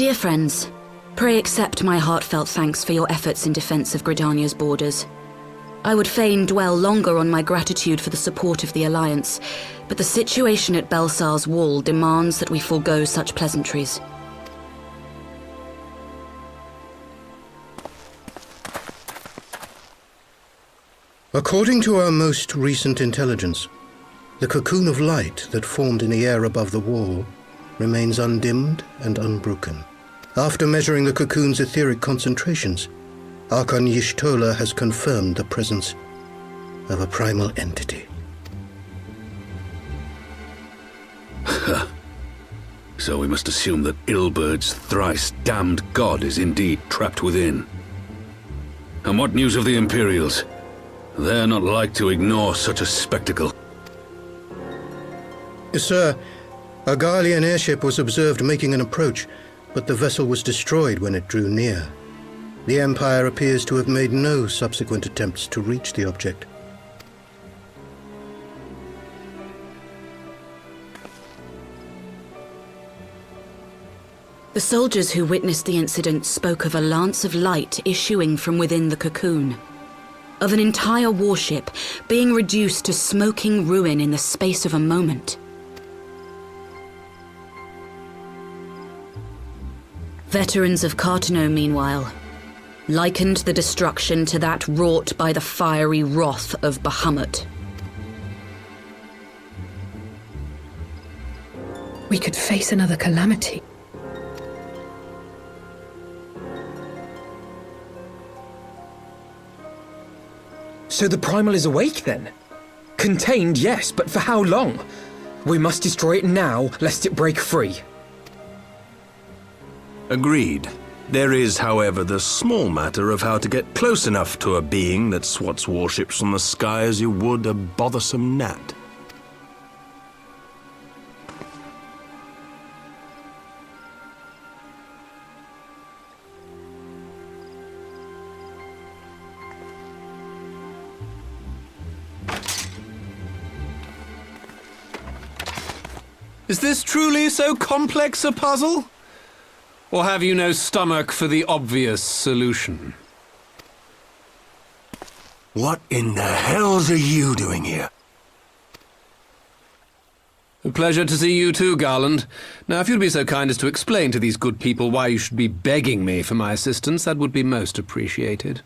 Dear friends, pray accept my heartfelt thanks for your efforts in defense of Gridania's borders. I would fain dwell longer on my gratitude for the support of the Alliance, but the situation at Belsar's wall demands that we forego such pleasantries. According to our most recent intelligence, the cocoon of light that formed in the air above the wall remains undimmed and unbroken. After measuring the cocoon's etheric concentrations, Archon Y'shtola has confirmed the presence of a primal entity. So we must assume that Ilbert's thrice damned god is indeed trapped within. And what news of the Imperials? They're not like to ignore such a spectacle. Sir, a Garlean airship was observed making an approach, but the vessel was destroyed when it drew near. The Empire appears to have made no subsequent attempts to reach the object. The soldiers who witnessed the incident spoke of a lance of light issuing from within the cocoon, of an entire warship being reduced to smoking ruin in the space of a moment. Veterans of Cartano, meanwhile, likened the destruction to that wrought by the fiery wrath of Bahamut. We could face another calamity. So the Primal is awake then? Contained, yes, but for how long? We must destroy it now, lest it break free. Agreed. There is, however, the small matter of how to get close enough to a being that swats warships from the sky as you would a bothersome gnat. Is this truly so complex a puzzle? Or have you no stomach for the obvious solution? What in the hells are you doing here? A pleasure to see you too, Garland. Now, if you'd be so kind as to explain to these good people why you should be begging me for my assistance, that would be most appreciated.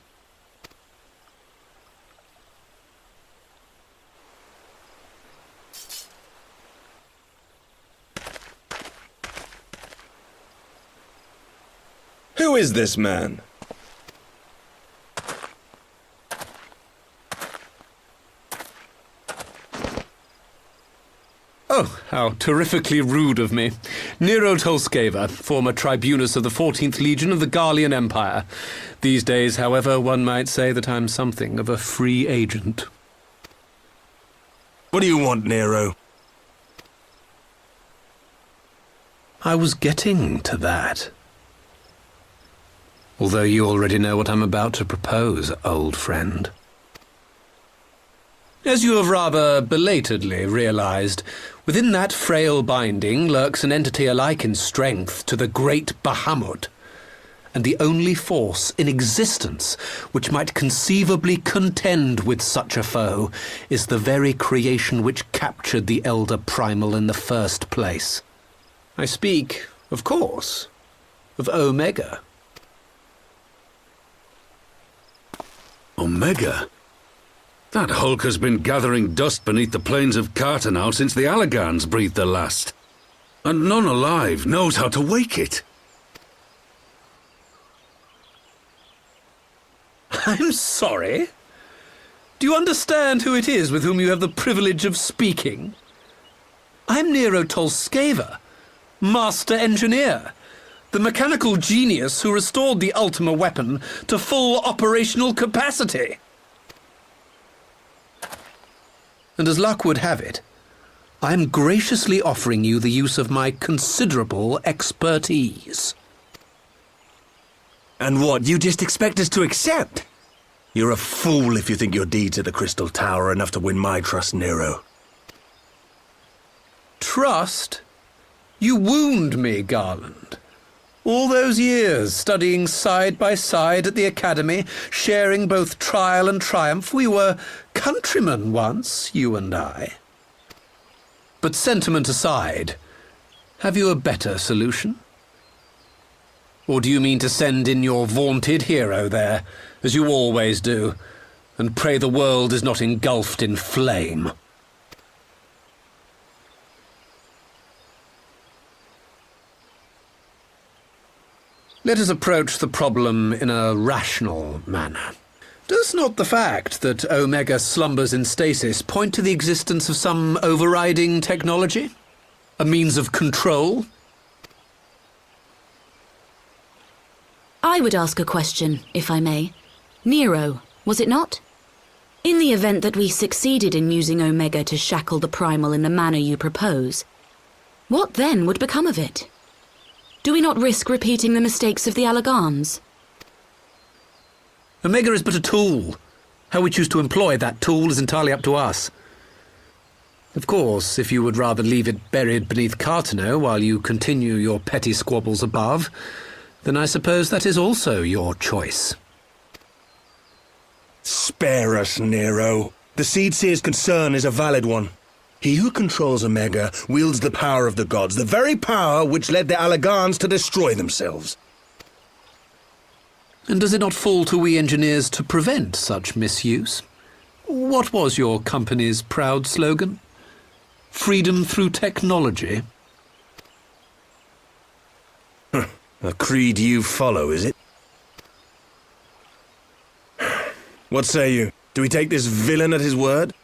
Who is this man? Oh, how terrifically rude of me. Nero Tolskeva, former tribunus of the 14th Legion of the Garlean Empire. These days, however, one might say that I'm something of a free agent. What do you want, Nero? I was getting to that. Although you already know what I'm about to propose, old friend. As you have rather belatedly realized, within that frail binding lurks an entity alike in strength to the great Bahamut, and the only force in existence which might conceivably contend with such a foe is the very creation which captured the Elder Primal in the first place. I speak, of course, of Omega. Omega? That hulk has been gathering dust beneath the plains of Cartano since the Allagans breathed their last. And none alive knows how to wake it. I'm sorry? Do you understand who it is with whom you have the privilege of speaking? I'm Nero Tolskeva, Master Engineer, the mechanical genius who restored the Ultima weapon to full operational capacity. And as luck would have it, I'm graciously offering you the use of my considerable expertise. And what, you just expect us to accept? You're a fool if you think your deeds at the Crystal Tower are enough to win my trust, Nero. Trust? You wound me, Garland. All those years, studying side by side at the academy, sharing both trial and triumph, we were countrymen once, you and I. But sentiment aside, have you a better solution? Or do you mean to send in your vaunted hero there, as you always do, and pray the world is not engulfed in flame? Let us approach the problem in a rational manner. Does not the fact that Omega slumbers in stasis point to the existence of some overriding technology? A means of control? I would ask a question, if I may. Nero, was it not? In the event that we succeeded in using Omega to shackle the Primal in the manner you propose, what then would become of it? Do we not risk repeating the mistakes of the Allagans? Omega is but a tool. How we choose to employ that tool is entirely up to us. Of course, if you would rather leave it buried beneath Cartano while you continue your petty squabbles above, then I suppose that is also your choice. Spare us, Nero. The Seedseer's concern is a valid one. He who controls Omega wields the power of the gods, the very power which led the Allagans to destroy themselves. And does it not fall to we engineers to prevent such misuse? What was your company's proud slogan? Freedom through technology? A creed you follow, is it? What say you? Do we take this villain at his word?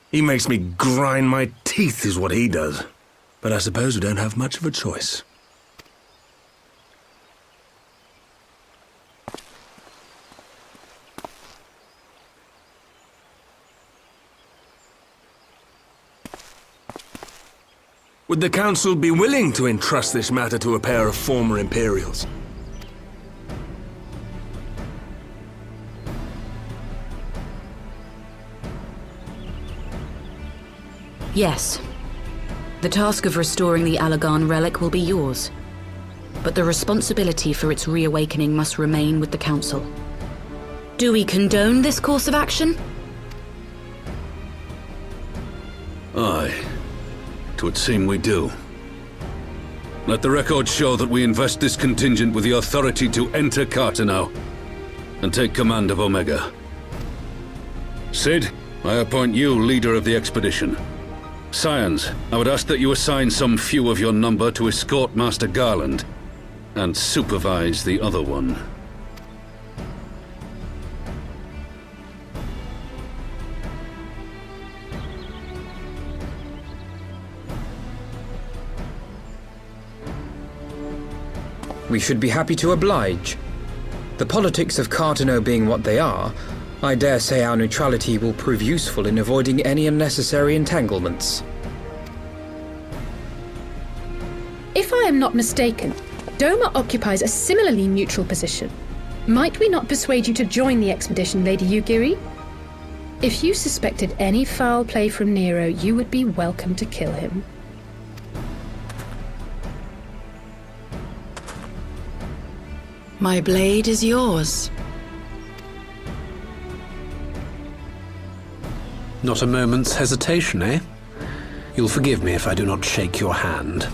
He makes me grind my teeth, is what he does. But I suppose we don't have much of a choice. Would the Council be willing to entrust this matter to a pair of former Imperials? Yes. The task of restoring the Allagan relic will be yours. But the responsibility for its reawakening must remain with the Council. Do we condone this course of action? Aye. 'Twould seem we do. Let the record show that we invest this contingent with the authority to enter Cartano and take command of Omega. Sid, I appoint you leader of the expedition. Scions, I would ask that you assign some few of your number to escort Master Garland and supervise the other one. We should be happy to oblige. The politics of Cartano being what they are, I dare say our neutrality will prove useful in avoiding any unnecessary entanglements. If I am not mistaken, Doma occupies a similarly neutral position. Might we not persuade you to join the expedition, Lady Yugiri? If you suspected any foul play from Nero, you would be welcome to kill him. My blade is yours. Not a moment's hesitation, eh? You'll forgive me if I do not shake your hand.